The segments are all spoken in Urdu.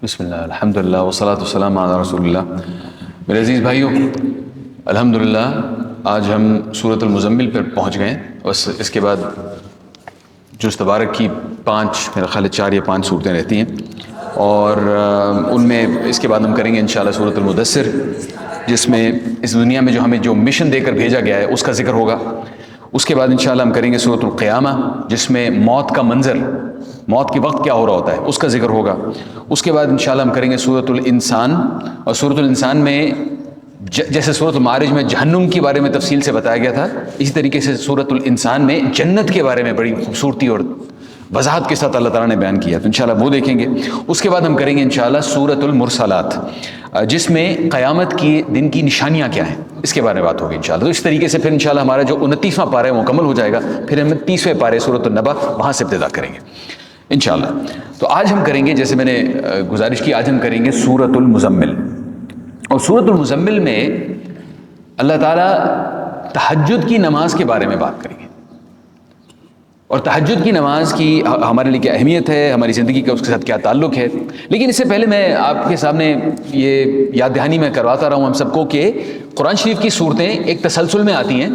بسم اللہ الحمدللہ والصلاۃ والسلام علی رسول اللہ۔ میرے عزیز بھائیوں، الحمدللہ آج ہم سورۃ المزمل پر پہنچ گئے بس اس کے بعد جز تبارک کی میرا خیال ہے 4 یا 5 صورتیں رہتی ہیں، اور ان میں اس کے بعد ہم کریں گے انشاءاللہ سورۃ المدثر، جس میں اس دنیا میں جو ہمیں جو مشن دے کر بھیجا گیا ہے اس کا ذکر ہوگا۔ اس کے بعد انشاءاللہ ہم کریں گے سورۃ القیامہ، جس میں موت کا منظر، موت کے وقت کیا ہو رہا ہوتا ہے اس کا ذکر ہوگا۔ اس کے بعد انشاءاللہ ہم کریں گے سورۃ الانسان، اور سورۃ الانسان میں جیسے سورۃ المعارج میں جہنم کے بارے میں تفصیل سے بتایا گیا تھا، اسی طریقے سے سورۃ الانسان میں جنت کے بارے میں بڑی خوبصورتی اور وضاحت کے ساتھ اللہ تعالیٰ نے بیان کیا، تو انشاءاللہ وہ دیکھیں گے۔ اس کے بعد ہم کریں گے انشاءاللہ سورۃ المرسلات، جس میں قیامت کی دن کی نشانیاں کیا ہیں اس کے بارے میں بات ہوگی انشاءاللہ۔ تو اس طریقے سے پھر انشاءاللہ ہمارا جو 29واں پارہ ہے مکمل ہو جائے گا، پھر ہم 30ویں پارے سورۃ النبأ وہاں سے ابتدا کریں گے انشاءاللہ۔ تو آج ہم کریں گے، جیسے میں نے گزارش کی، آج ہم کریں گے سورۃ المزمل، اور سورۃ المزمل میں اللہ تعالیٰ تہجد کی نماز کے بارے میں بات کریں گے، اور تہجد کی نماز کی ہمارے لیے کیا اہمیت ہے، ہماری زندگی کا اس کے ساتھ کیا تعلق ہے۔ لیکن اس سے پہلے میں آپ کے سامنے یہ یاد دہانی میں کرواتا رہا ہوں ہم سب کو کہ قرآن شریف کی صورتیں ایک تسلسل میں آتی ہیں،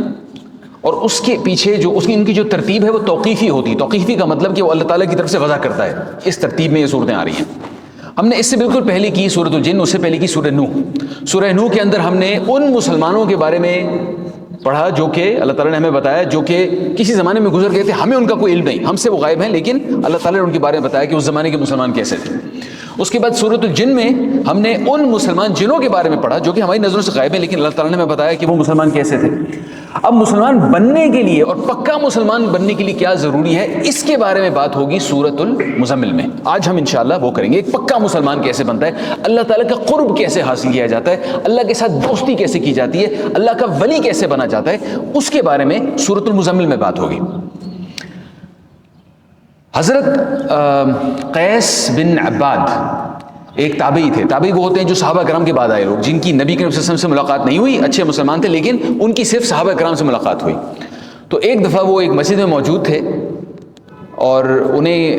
اور اس کے پیچھے جو ان کی جو ترتیب ہے وہ توقیفی ہوتی ہے۔ توقیفی کا مطلب کہ وہ اللہ تعالیٰ کی طرف سے وضع کرتا ہے، اس ترتیب میں یہ صورتیں آ رہی ہیں۔ ہم نے اس سے بالکل پہلے کی سورۃ الجن، اس سے پہلے کی سورہ نوح۔ سورہ نوح کے اندر ہم نے ان مسلمانوں کے بارے میں پڑھا جو کہ اللہ تعالیٰ نے ہمیں بتایا، جو کہ کسی زمانے میں گزر گئے تھے، ہمیں ان کا کوئی علم نہیں، ہم سے وہ غائب ہیں، لیکن اللہ تعالیٰ نے ان کے بارے میں بتایا کہ اس زمانے کے مسلمان کیسے تھے۔ اس کے بعد سورۃ الجن میں ہم نے ان مسلمان جنوں کے بارے میں پڑھا جو کہ ہماری نظروں سے غائب ہیں، لیکن اللہ تعالیٰ نے ہمیں بتایا کہ وہ مسلمان کیسے تھے۔ اب مسلمان بننے کے لیے اور پکا مسلمان بننے کے لیے کیا ضروری ہے، اس کے بارے میں بات ہوگی سورۃ المزمل میں۔ آج ہم انشاءاللہ وہ کریں گے، ایک پکا مسلمان کیسے بنتا ہے، اللہ تعالیٰ کا قرب کیسے حاصل کیا جاتا ہے، اللہ کے ساتھ دوستی کیسے کی جاتی ہے، اللہ کا ولی کیسے بنا جاتا ہے، اس کے بارے میں سورۃ المزمل میں بات ہوگی۔ حضرت قیس بن عباد ایک تابعی تھے۔ تابعی وہ ہوتے ہیں جو صحابہ کرام کے بعد آئے لوگ، جن کی نبی کریم صلی اللہ علیہ وسلم سے ملاقات نہیں ہوئی، اچھے مسلمان تھے، لیکن ان کی صرف صحابہ کرام سے ملاقات ہوئی۔ تو ایک دفعہ وہ ایک مسجد میں موجود تھے، اور انہیں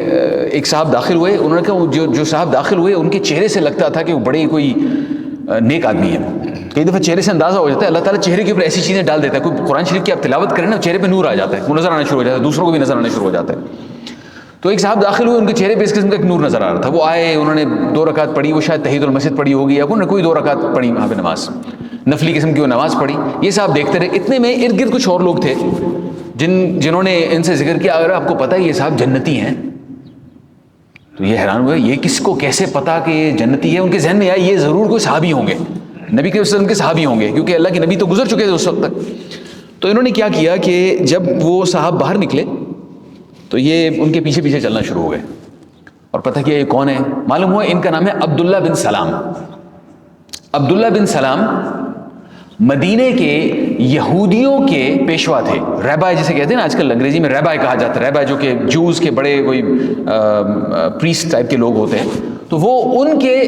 ایک صاحب داخل ہوئے۔ انہوں نے کہا جو صاحب داخل ہوئے ان کے چہرے سے لگتا تھا کہ وہ بڑے کوئی نیک آدمی ہے۔ کئی دفعہ چہرے سے اندازہ ہو جاتا ہے، اللہ تعالیٰ چہرے کے اوپر ایسی چیزیں ڈال دیتا ہے، کوئی قرآن شریف کی آپ تلاوت کریں نا، چہرے پہ نور آ جاتا ہے، وہ نظر آنا شروع ہو جاتا ہے، دوسروں کو بھی نظر آنا شروع ہو جاتا ہے۔ تو ایک صاحب داخل ہوئے، ان کے چہرے پہ اس قسم کا ایک نور نظر آ رہا تھا۔ وہ آئے، انہوں نے 2 رکعت پڑھی، وہ شاید تحیۃ المسجد پڑھی ہوگی، یا انہوں نے کوئی 2 رکعت پڑھی وہاں پہ نماز، نفلی قسم کی وہ نماز پڑھی۔ یہ صاحب دیکھتے رہے، اتنے میں ارد گرد کچھ اور لوگ تھے جنہوں نے ان سے ذکر کیا، اگر آپ کو پتہ ہے یہ صاحب جنتی ہیں، تو یہ حیران ہوئے، یہ کس کو کیسے پتا کہ یہ جنتی ہے؟ ان کے ذہن میں آیا یہ ضرور کوئی صحابی ہوں گے، نبی کے وسلم کے صحابی ہوں گے، کیونکہ اللہ کے نبی تو گزر چکے تھے اس وقت تک۔ تو انہوں نے کیا کیا کہ جب وہ صاحب باہر نکلے تو یہ ان کے پیچھے پیچھے چلنا شروع ہو گئے، اور پتہ کیا یہ کون ہے؟ معلوم ہوا ان کا نام ہے عبداللہ بن سلام۔ عبداللہ بن سلام مدینے کے یہودیوں کے پیشوا تھے، ریبائے جسے کہتے ہیں نا، آج کل انگریزی میں ریبائے کہا جاتا ہے، ریبائے جو کہ جوز کے بڑے کوئی پریسٹ ٹائپ کے لوگ ہوتے ہیں، تو وہ ان کے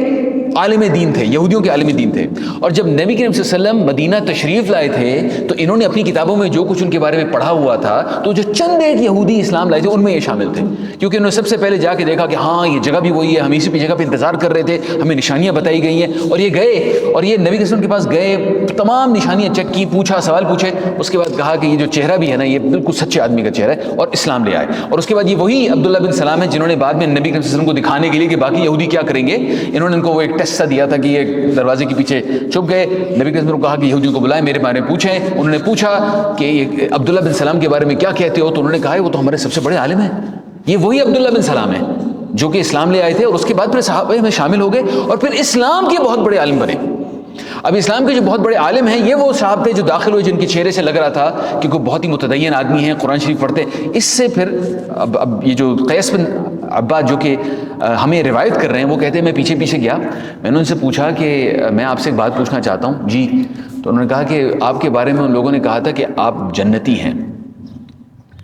عالم دین تھے، یہودیوں کے عالم دین تھے۔ اور جب نبی کریم صلی اللہ علیہ وسلم مدینہ تشریف لائے تھے تو انہوں نے اپنی کتابوں میں جو کچھ ان کے بارے میں پڑھا ہوا تھا، تو جو چند ایک یہودی اسلام لائے تھے ان میں یہ شامل تھے، کیونکہ انہوں نے سب سے پہلے جا کے دیکھا کہ ہاں یہ جگہ بھی وہی ہے، ہم اسی جگہ پہ انتظار کر رہے تھے، ہمیں نشانیاں بتائی گئی ہیں، اور یہ گئے اور یہ نبی کے پاس گئے، تمام نشانیاں چیک کی، پوچھا، سوال پوچھے، اس کے بعد کہا کہ یہ جو چہرہ بھی ہے نا یہ بالکل سچے آدمی کا چہرہ ہے، اور اسلام لے آئے۔ اور اس کے بعد یہ وہی عبداللہ بن سلام ہے جنہوں نے بعد میں نبی کریم کو دکھانے کے لیے کہ باقی یہودی کیا کریں گے، انہوں نے ان کو وہ ایک ٹیسٹ سا دیا تھا کہ یہ دروازے کے پیچھے چھپ گئے، نبی کریم کو کہا کہ یہودیوں کو بلائیں، میرے بارے میں پوچھیں۔ انہوں نے پوچھا کہ یہ عبداللہ بن سلام کے بارے میں کیا کہتے ہو، تو انہوں نے کہا وہ تو ہمارے سب سے بڑے عالم ہیں، یہ وہی عبداللہ بن سلام ہے جو کہ اسلام لے آئے تھے، اور اس کے بعد پھر صحابہ میں شامل ہو گئے، اور پھر اسلام کے بہت بڑے عالم بنے۔ اب اسلام کے جو بہت بڑے عالم ہیں یہ وہ صاحب تھے جو داخل ہوئے، جن کے چہرے سے لگ رہا تھا کہ کوئی بہت ہی متدین آدمی ہیں، قرآن شریف پڑھتے۔ اس سے پھر اب یہ جو قیس بن عباد جو کہ ہمیں روایت کر رہے ہیں، وہ کہتے ہیں میں پیچھے پیچھے گیا، میں نے ان سے پوچھا کہ میں آپ سے ایک بات پوچھنا چاہتا ہوں جی۔ تو انہوں نے کہا کہ آپ کے بارے میں ان لوگوں نے کہا تھا کہ آپ جنتی ہیں،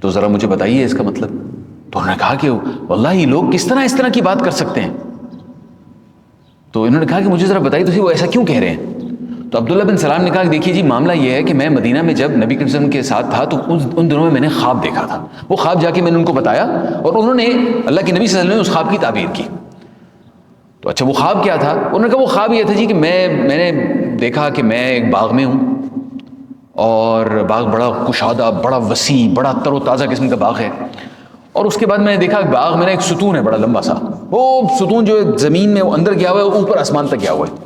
تو ذرا مجھے بتائیے اس کا مطلب۔ تو انہوں نے کہا کہ واللہ یہ لوگ کس طرح اس طرح کی بات کر سکتے ہیں؟ تو انہوں نے کہا کہ مجھے ذرا بتائیے تو وہ ایسا کیوں کہہ رہے ہیں؟ تو عبداللہ بن سلام نے کہا کہ دیکھیے جی معاملہ یہ ہے کہ میں مدینہ میں جب نبی کریم صلی اللہ علیہ وسلم کے ساتھ تھا تو ان دنوں میں میں نے خواب دیکھا تھا، وہ خواب جا کے میں نے ان کو بتایا، اور انہوں نے اللہ کے نبی صلی اللہ علیہ وسلم نے اس خواب کی تعبیر کی۔ تو اچھا وہ خواب کیا تھا؟ انہوں نے کہا وہ خواب یہ تھا جی کہ میں نے دیکھا کہ میں ایک باغ میں ہوں، اور باغ بڑا کشادہ، بڑا وسیع، بڑا تر و تازہ قسم کا باغ ہے، اور اس کے بعد میں نے دیکھا باغ میں ایک ستون ہے بڑا لمبا سا، وہ ستون جو زمین میں اندر گیا ہوا ہے، اوپر آسمان تک گیا ہوا ہے،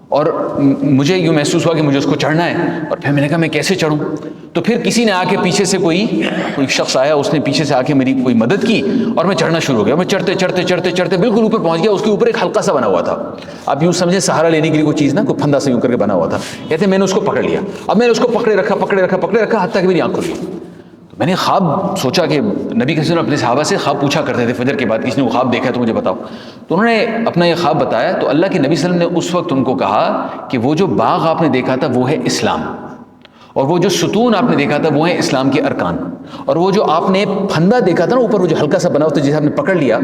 اور مجھے یوں محسوس ہوا کہ مجھے اس کو چڑھنا ہے، اور پھر میں نے کہا میں کیسے چڑھوں؟ تو پھر کسی نے آ کے پیچھے سے کوئی شخص آیا، اس نے پیچھے سے آ کے میری کوئی مدد کی، اور میں چڑھنا شروع ہو گیا۔ میں چڑھتے چڑھتے چڑھتے چڑھتے بالکل اوپر پہنچ گیا۔ اس کے اوپر ایک حلقہ سا بنا ہوا تھا، آپ یوں سمجھیں سہارا لینے کے لیے کوئی چیز نا، کوئی پھندا سے یوں کر کے بنا ہوا تھا۔ کہتے ہیں میں نے اس کو پکڑ لیا، اب میں نے اس کو پکڑے رکھا حتیٰ کہ میری آنکھ کھل گئی۔ میں نے خواب سوچا کہ نبی کے اپنے صحابہ سے خواب پوچھا کرتے تھے فجر کے بعد، کسی نے وہ خواب دیکھا ہے تو مجھے بتاؤ۔ تو انہوں نے اپنا یہ خواب بتایا، تو اللہ کے نبی صلی اللہ علیہ وسلم نے اس وقت ان کو کہا کہ وہ جو باغ آپ نے دیکھا تھا وہ ہے اسلام، اور وہ جو ستون آپ نے دیکھا تھا وہ ہے اسلام کے ارکان، اور وہ جو آپ نے پھندا دیکھا تھا نا اوپر، وہ جو ہلکا سا بنا ہوا تھا جسے آپ نے پکڑ لیا،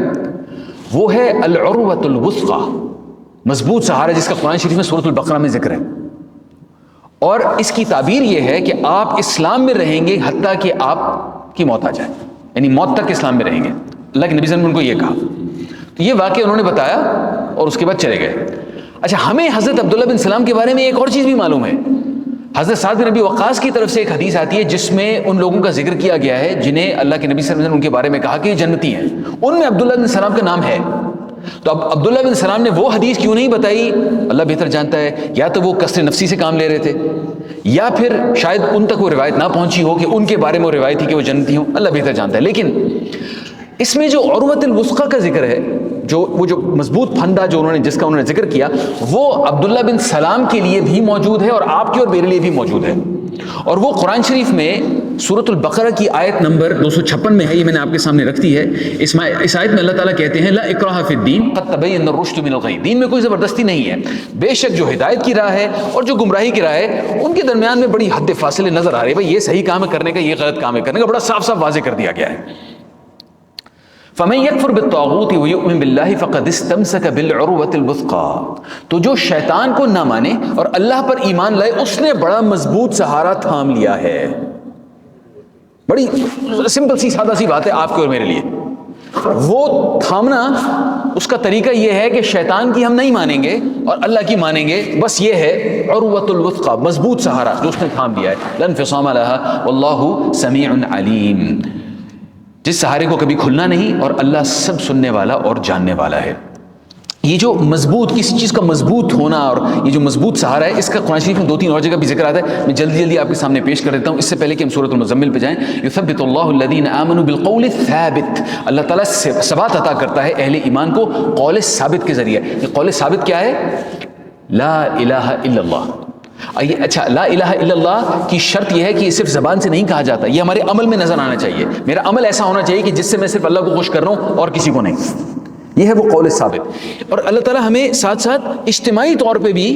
وہ ہے العروۃ الوثقی، مضبوط سہارا، جس کا قرآن شریف میں سورۃ البقرہ میں ذکر ہے۔ اور اس کی تعبیر یہ ہے کہ آپ اسلام میں رہیں گے حتیٰ کہ آپ کی موت آ جائے، یعنی موت تک اسلام میں رہیں گے۔ اللہ کے نبی صلی اللہ علیہ وسلم نے ان کو یہ کہا، تو یہ واقعہ انہوں نے بتایا اور اس کے بعد چلے گئے۔ اچھا، ہمیں حضرت عبداللہ بن سلام کے بارے میں ایک اور چیز بھی معلوم ہے۔ حضرت سعد بن ابی وقاص کی طرف سے ایک حدیث آتی ہے جس میں ان لوگوں کا ذکر کیا گیا ہے جنہیں اللہ کے نبی صلی اللہ علیہ وسلم نے ان کے بارے میں کہا کہ یہ جنتی ہیں، ان میں عبداللہ بن سلام کا نام ہے۔ تو اب عبداللہ بن سلام نے وہ حدیث کیوں نہیں بتائی؟ اللہ بہتر جانتا ہے، یا تو وہ کثر نفسی سے کام لے رہے تھے، یا پھر شاید ان تک وہ روایت نہ پہنچی ہو کہ ان کے بارے میں وہ روایت تھی کہ وہ جنتی ہوں، اللہ بہتر جانتا ہے۔ لیکن اس میں جو عروۃ الوثقی کا ذکر ہے، وہ جو مضبوط پھندا جو جس کا انہوں نے ذکر کیا، وہ عبداللہ بن سلام کے لیے بھی موجود ہے اور آپ کے اور میرے لیے بھی موجود ہے، اور وہ قرآن شریف میں سورۃ البقرہ کی آیت نمبر 256 میں ہے، یہ میں نے آپ کے سامنے رکھ دی ہے۔ اس آیت میں اللہ تعالیٰ کہتے ہیں لا اکراہ فی الدین قد تبین الرشد من الغی، دین میں کوئی زبردستی نہیں ہے، بے شک جو ہدایت کی راہ ہے اور جو گمراہی کی راہ ہے ان کے درمیان میں بڑی حد فاصلے نظر آ رہے ہیں، بھائی یہ صحیح کام ہے کرنے کا، یہ غلط کام ہے کرنے کا، بڑا صاف صاف واضح کر دیا گیا ہے۔ فَمَن يَكْفُرْ بِالطَّاغُوتِ وَيُؤْمِن بِاللَّهِ فَقَدِ اسْتَمْسَكَ بِالْعُرْوَةِ الْوُثْقَىٰ، تو جو شیطان کو نہ مانے اور اللہ پر ایمان لائے، اس نے بڑا مضبوط سہارا تھام لیا ہے۔ بڑی سمپل سی سادہ سی بات ہے آپ کے اور میرے لیے۔ وہ تھامنا، اس کا طریقہ یہ ہے کہ شیطان کی ہم نہیں مانیں گے اور اللہ کی مانیں گے، بس یہ ہے عروۃ الوثقیٰ، مضبوط سہارا جو اس نے تھام لیا ہے۔ لَا انفصام لَهَا وَاللَّهُ سَمِيعٌ عَلِيمٌ، جس سہارے کو کبھی کھلنا نہیں، اور اللہ سب سننے والا اور جاننے والا ہے۔ یہ جو مضبوط، کسی چیز کا مضبوط ہونا اور یہ جو مضبوط سہارا ہے، اس کا قرآن شریف میں 2-3 اور جگہ بھی ذکر آتا ہے، میں جلدی آپ کے سامنے پیش کر دیتا ہوں، اس سے پہلے کہ ہم سورۃ المزمل پہ جائیں۔ یثبت اللہ الذین آمنوا بالقول الثابت، اللہ تعالیٰ ثبات عطا کرتا ہے اہل ایمان کو قول ثابت کے ذریعے۔ یہ قول ثابت کیا ہے؟ لا الہ الا اللہ۔ اچھا، لا الہ الا اللہ کی شرط یہ ہے کہ یہ صرف زبان سے نہیں کہا جاتا، یہ ہمارے عمل میں نظر آنا چاہیے۔ میرا عمل ایسا ہونا چاہیے کہ جس سے میں صرف اللہ کو خوش کر رہا ہوں اور کسی کو نہیں، یہ ہے وہ قول ثابت۔ اور اللہ تعالیٰ ہمیں ساتھ ساتھ اجتماعی طور پہ بھی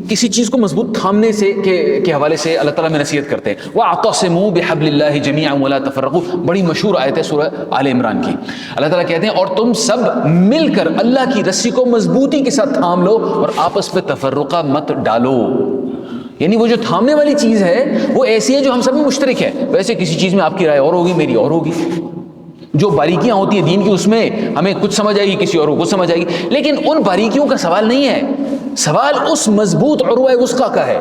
کسی چیز کو مضبوط تھامنے سے کے حوالے سے اللہ تعالیٰ میں نصیحت کرتے ہیں۔ وَاعْتَصِمُوا بِحَبْلِ اللَّهِ جَمِيعًا وَلَا تَفَرَّقُوا، بڑی مشہور آیت ہے سورہ آل عمران کی۔ اللہ تعالیٰ کہتے ہیں اور تم سب مل کر اللہ کی رسی کو مضبوطی کے ساتھ تھام لو اور آپس میں تفرقہ مت ڈالو۔ یعنی وہ جو تھامنے والی چیز ہے وہ ایسی ہے جو ہم سب میں مشترک ہے۔ ویسے کسی چیز میں آپ کی رائے اور ہوگی، میری اور ہوگی، جو باریکیاں ہوتی ہیں دین کی اس میں ہمیں کچھ سمجھ آئے گی، کسی اور کو کچھ سمجھ آئے گی، لیکن ان باریکیوں کا سوال نہیں ہے، سوال اس مضبوط عروہ وثقیٰ کا ہے۔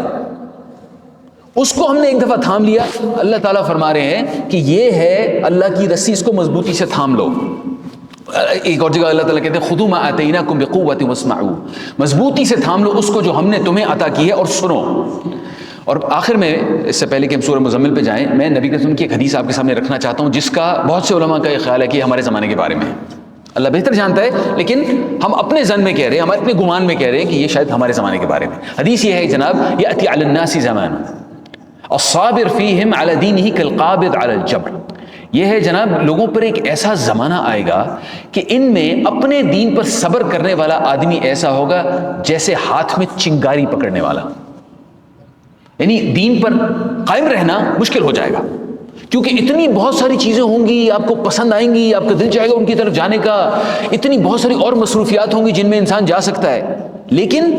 اس کو ہم نے ایک دفعہ تھام لیا، اللہ تعالیٰ فرما رہے ہیں کہ یہ ہے اللہ کی رسی، اس کو مضبوطی سے تھام لو۔ ایک اور جگہ اللہ تعالیٰ کہتے ہیں خُذُوا مَا آتَيْنَاكُمْ بِقُوَّةٍ وَاسْمَعُوا، مضبوطی سے تھام لو اس کو جو ہم نے تمہیں عطا کی ہے اور سنو۔ اور آخر میں، اس سے پہلے کہ ہم سورہ مزمل پہ جائیں، میں نبی کے سنت کی ایک حدیث آپ کے سامنے رکھنا چاہتا ہوں جس کا بہت سے علماء کا یہ خیال ہے کہ ہمارے زمانے کے بارے میں ہے، اللہ بہتر جانتا ہے، لیکن ہم اپنے ظن میں کہہ رہے ہیں، ہم اپنے گمان میں کہہ رہے ہیں کہ یہ شاید ہمارے زمانے کے بارے میں۔ حدیث یہ ہے جناب، یأتی علی الناس زمان الصابر فیہم علی دینہ کالقابض علی الجبر، یہ ہے جناب لوگوں پر ایک ایسا زمانہ آئے گا کہ ان میں اپنے دین پر صبر کرنے والا آدمی ایسا ہوگا جیسے ہاتھ میں چنگاری پکڑنے والا، یعنی دین پر قائم رہنا مشکل ہو جائے گا، کیونکہ اتنی بہت ساری چیزیں ہوں گی، آپ کو پسند آئیں گی، آپ کا دل چاہے گا ان کی طرف جانے کا، اتنی بہت ساری اور مصروفیات ہوں گی جن میں انسان جا سکتا ہے، لیکن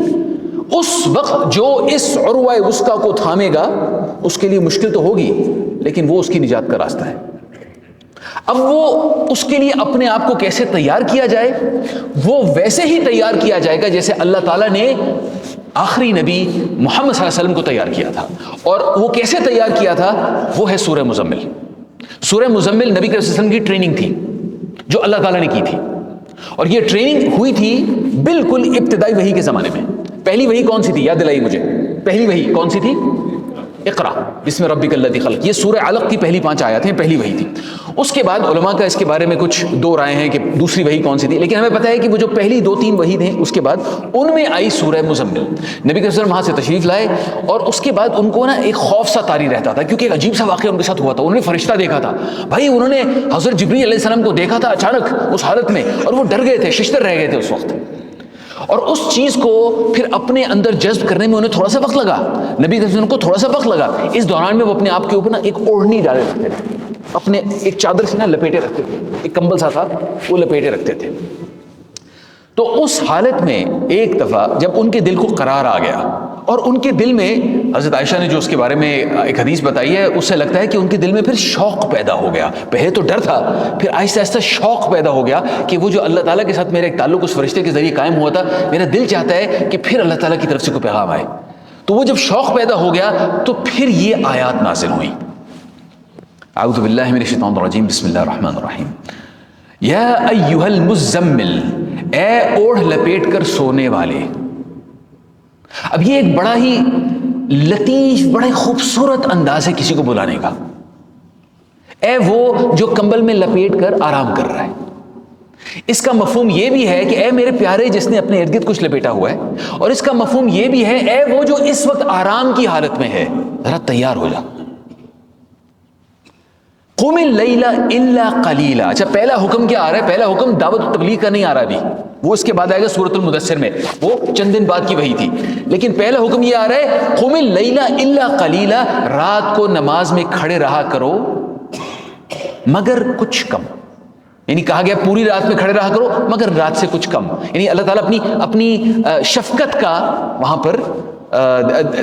اس وقت جو اس عروہ وثقیٰ کو تھامے گا اس کے لیے مشکل تو ہوگی، لیکن وہ اس کی نجات کا راستہ ہے۔ اب وہ اس کے لیے اپنے آپ کو کیسے تیار کیا جائے؟ وہ ویسے ہی تیار کیا جائے گا جیسے اللہ تعالیٰ نے آخری نبی محمد صلی اللہ علیہ وسلم کو تیار کیا تھا. اور وہ کیسے تیار کیا تھا؟ وہ ہے سورہ مزمل. سورہ مزمل نبی کریم صلی اللہ علیہ وسلم کی ٹریننگ تھی جو اللہ تعالیٰ نے کی تھی، اور یہ ٹریننگ ہوئی تھی بالکل ابتدائی وحی کے زمانے میں. پہلی وحی کون سی تھی؟ یاد دلائیے مجھے. پہلی وحی کون سی تھی؟ اقرا بسم ربک الذی خلق. یہ سورہ علق کی پہلی 5 آیات ہیں، پہلی وحی تھی. اس کے بعد علماء کا اس کے بارے میں کچھ دو رائے ہیں کہ دوسری وحی کون سی تھی، لیکن ہمیں پتہ ہے کہ وہ جو پہلی 2-3 وحی تھیں اس کے بعد ان میں آئی سورہ مزمل. نبی کریم صلی اللہ علیہ وسلم وہاں سے تشریف لائے اور اس کے بعد ان کو نا ایک خوف سا طاری رہتا تھا، کیونکہ ایک عجیب سا واقعہ ان کے ساتھ ہوا تھا. انہوں نے فرشتہ دیکھا تھا بھائی، انہوں نے حضرت جبریل علیہ السلام کو دیکھا تھا اچانک اس حالت میں، اور وہ ڈر گئے تھے، ششدر رہ گئے تھے اس وقت. اور اس چیز کو پھر اپنے اندر جذب کرنے میں انہیں تھوڑا سا وقت لگا، نبی صلی اللہ علیہ وسلم کو تھوڑا سا وقت لگا. اس دوران میں وہ اپنے آپ کے اوپر نا ایک اوڑھنی ڈالے رکھتے تھے، اپنے ایک چادر سے نا لپیٹے رکھتے تھے، ایک کمبل سا تھا وہ لپیٹے رکھتے تھے. تو اس حالت میں ایک دفعہ جب ان کے دل کو قرار آ گیا، اور ان کے دل میں حضرت عائشہ نے جو اس کے بارے میں ایک حدیث بتائی ہے، اس سے لگتا ہے کہ ان کے دل میں پھر شوق پیدا ہو گیا. پہلے تو ڈر تھا، پھر آہستہ آہستہ شوق پیدا ہو گیا کہ وہ جو اللہ تعالیٰ کے ساتھ میرا ایک تعلق اس فرشتے کے ذریعے قائم ہوا تھا، میرا دل چاہتا ہے کہ پھر اللہ تعالیٰ کی طرف سے کوئی پیغام آئے. تو وہ جب شوق پیدا ہو گیا تو پھر یہ آیات نازل ہوئیں. اعوذ باللہ من الشیطان الرجیم، بسم اللہ الرحمن الرحیم. یا ایھا المزمل، اے اوڑھ لپیٹ کر سونے والے. اب یہ ایک بڑا ہی لطیف، بڑا ہی خوبصورت انداز ہے کسی کو بلانے کا. اے وہ جو کمبل میں لپیٹ کر آرام کر رہا ہے. اس کا مفہوم یہ بھی ہے کہ اے میرے پیارے جس نے اپنے ارد گرد کچھ لپیٹا ہوا ہے، اور اس کا مفہوم یہ بھی ہے اے وہ جو اس وقت آرام کی حالت میں ہے، ذرا تیار ہو جا. قم اللیل الا قلیلا. اچھا، پہلا حکم کیا آ رہا ہے؟ پہلا حکم دعوت و تبلیغ کا نہیں آ رہا ابھی، وہ اس کے بعد آئے گا سورۃ المدثر میں، وہ چند دن بعد کی وحی تھی. لیکن پہلا حکم یہ آ رہا ہے قم اللیل الا قلیلا، رات کو نماز میں کھڑے رہا کرو مگر کچھ کم. یعنی کہا گیا پوری رات میں کھڑے رہا کرو مگر رات سے کچھ کم. یعنی اللہ تعالیٰ اپنی شفقت کا وہاں پر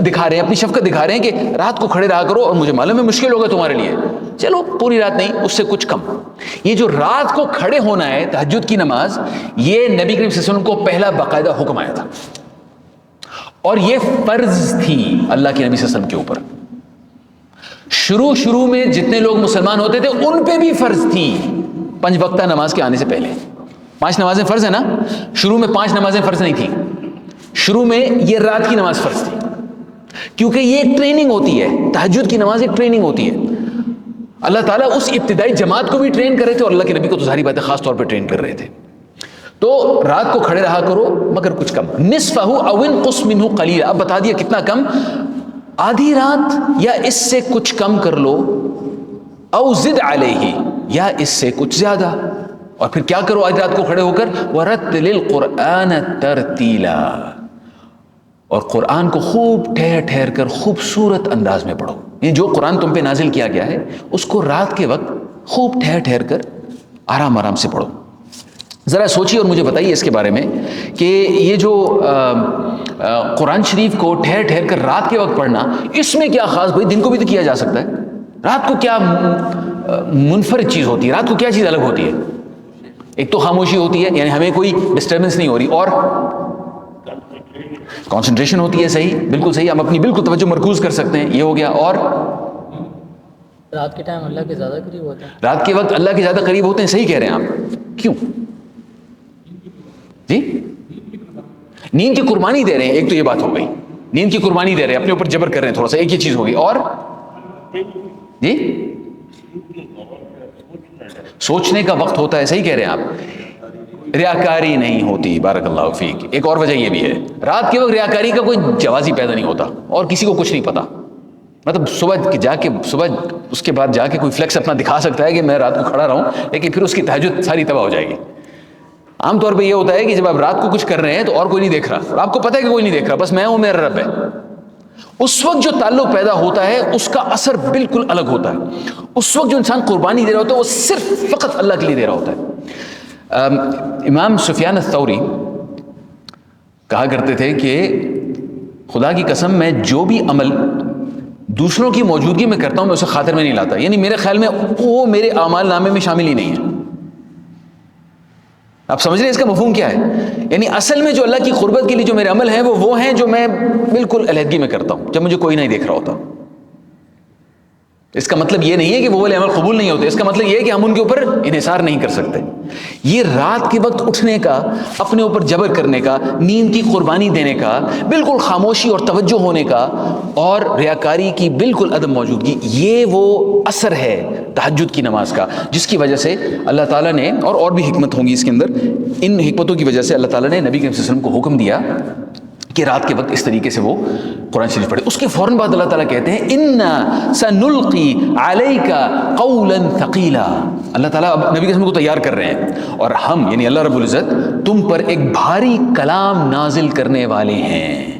دکھا رہے ہیں، اپنی شفقت دکھا رہے ہیں کہ رات کو کھڑے رہا کرو، اور مجھے معلوم ہے مشکل ہوگا تمہارے لیے، چلو پوری رات نہیں، اس سے کچھ کم. یہ جو رات کو کھڑے ہونا ہے تہجد کی نماز، یہ نبی کریم صلی اللہ علیہ وسلم کو پہلا باقاعدہ حکم آیا تھا، اور یہ فرض تھی اللہ کے نبی صلی اللہ علیہ وسلم کے اوپر. شروع میں جتنے لوگ مسلمان ہوتے تھے ان پہ بھی فرض تھی 5 وقتہ نماز کے آنے سے پہلے. 5 نمازیں فرض ہے نا، شروع میں 5 نمازیں فرض نہیں تھی. شروع میں یہ رات کی نماز فرض تھی، کیونکہ یہ ایک ٹریننگ ہوتی ہے. تہجد کی نماز ایک ٹریننگ ہوتی ہے. اللہ تعالیٰ اس ابتدائی جماعت کو بھی ٹرین کر رہے تھے، اور اللہ کے نبی کو تو ساری باتیں خاص طور پہ ٹرین کر رہے تھے. تو رات کو کھڑے رہا کرو مگر کچھ کم. نصفہ او انقص منہ قلیلا. اب بتا دیا کتنا کم، آدھی رات یا اس سے کچھ کم کر لو، او زد علیہ، یا اس سے کچھ زیادہ. اور پھر کیا کرو آدھی رات کو کھڑے ہو کر ورتل القرآن ترتیلا، اور قرآن کو خوب ٹھہر ٹھہر کر خوبصورت انداز میں پڑھو. یہ جو قرآن تم پہ نازل کیا گیا ہے اس کو رات کے وقت خوب ٹھہر ٹھہر کر آرام آرام سے پڑھو. ذرا سوچیے اور مجھے بتائیے اس کے بارے میں کہ یہ جو قرآن شریف کو ٹھہر ٹھہر کر رات کے وقت پڑھنا، اس میں کیا خاص؟ بھائی دن کو بھی تو کیا جا سکتا ہے، رات کو کیا منفرد چیز ہوتی ہے؟ رات کو کیا چیز الگ ہوتی ہے؟ ایک تو خاموشی ہوتی ہے، یعنی ہمیں کوئی ڈسٹربنس نہیں ہو رہی، اور کانسنٹریشن ہوتی ہے. صحیح، بالکل صحیح، ہم اپنی بالکل توجہ مرکوز کر سکتے ہیں، یہ ہو گیا. اور رات کے ٹائم اللہ کے زیادہ قریب ہوتے ہیں. رات کے وقت اللہ کے زیادہ قریب ہوتے ہیں. صحیح کہہ رہے ہیں آپ. کیوں جی؟ نیند کی قربانی دے رہے ہیں. ایک تو یہ بات ہو گئی، نیند کی قربانی دے رہے ہیں، اپنے اوپر جبر کر رہے ہیں تھوڑا سا، ایک یہ چیز ہوگی. اور جی سوچنے کا وقت ہوتا ہے. صحیح کہہ رہے ہیں آپ. ریاکاری نہیں ہوتی. بارک اللہ فیک. ایک اور وجہ یہ بھی ہے، رات کے وقت ریاکاری کا کوئی جواز ہی پیدا نہیں ہوتا، اور کسی کو کچھ نہیں پتا. مطلب صبح اس کے بعد جا کے کوئی فلیکس اپنا دکھا سکتا ہے کہ میں رات کو کھڑا رہوں، لیکن پھر اس کی تہجد ساری تباہ ہو جائے گی. عام طور پہ یہ ہوتا ہے کہ جب آپ رات کو کچھ کر رہے ہیں تو اور کوئی نہیں دیکھ رہا، آپ کو پتہ ہے کہ کوئی نہیں دیکھ رہا، بس میں ہوں، میرا رب ہے. اس وقت جو تعلق پیدا ہوتا ہے اس کا اثر بالکل الگ ہوتا ہے. اس وقت جو انسان قربانی دے رہا ہوتا ہے وہ صرف فقط اللہ کے لیے دے رہا ہوتا ہے. امام سفیان الثوری کہا کرتے تھے کہ خدا کی قسم میں جو بھی عمل دوسروں کی موجودگی میں کرتا ہوں، میں اسے خاطر میں نہیں لاتا، یعنی میرے خیال میں وہ میرے اعمال نامے میں شامل ہی نہیں ہے. آپ سمجھ رہے ہیں اس کا مفہوم کیا ہے؟ یعنی اصل میں جو اللہ کی قربت کے لیے جو میرے عمل ہیں وہ ہیں جو میں بالکل علیحدگی میں کرتا ہوں، جب مجھے کوئی نہیں دیکھ رہا ہوتا. اس کا مطلب یہ نہیں ہے کہ وہ والے عمل قبول نہیں ہوتے، اس کا مطلب یہ ہے کہ ہم ان کے اوپر انحصار نہیں کر سکتے. یہ رات کے وقت اٹھنے کا، اپنے اوپر جبر کرنے کا، نیند کی قربانی دینے کا، بالکل خاموشی اور توجہ ہونے کا، اور ریاکاری کی بالکل عدم موجودگی، یہ وہ اثر ہے تہجد کی نماز کا، جس کی وجہ سے اللہ تعالیٰ نے، اور بھی حکمت ہوں گی اس کے اندر، ان حکمتوں کی وجہ سے اللہ تعالیٰ نے نبی کریم صلی اللہ علیہ وسلم کو حکم دیا کہ رات کے وقت اس طریقے سے وہ قرآن شریف پڑھے. اس کے فوراً بعد اللہ تعالیٰ کہتے ہیں اِنَّا سَنُلْقِي عَلَيْكَ قَوْلًا ثَقِيلًا. اللہ تعالیٰ اب نبی کے وسلم کو تیار کر رہے ہیں، اور ہم یعنی اللہ رب العزت تم پر ایک بھاری کلام نازل کرنے والے ہیں.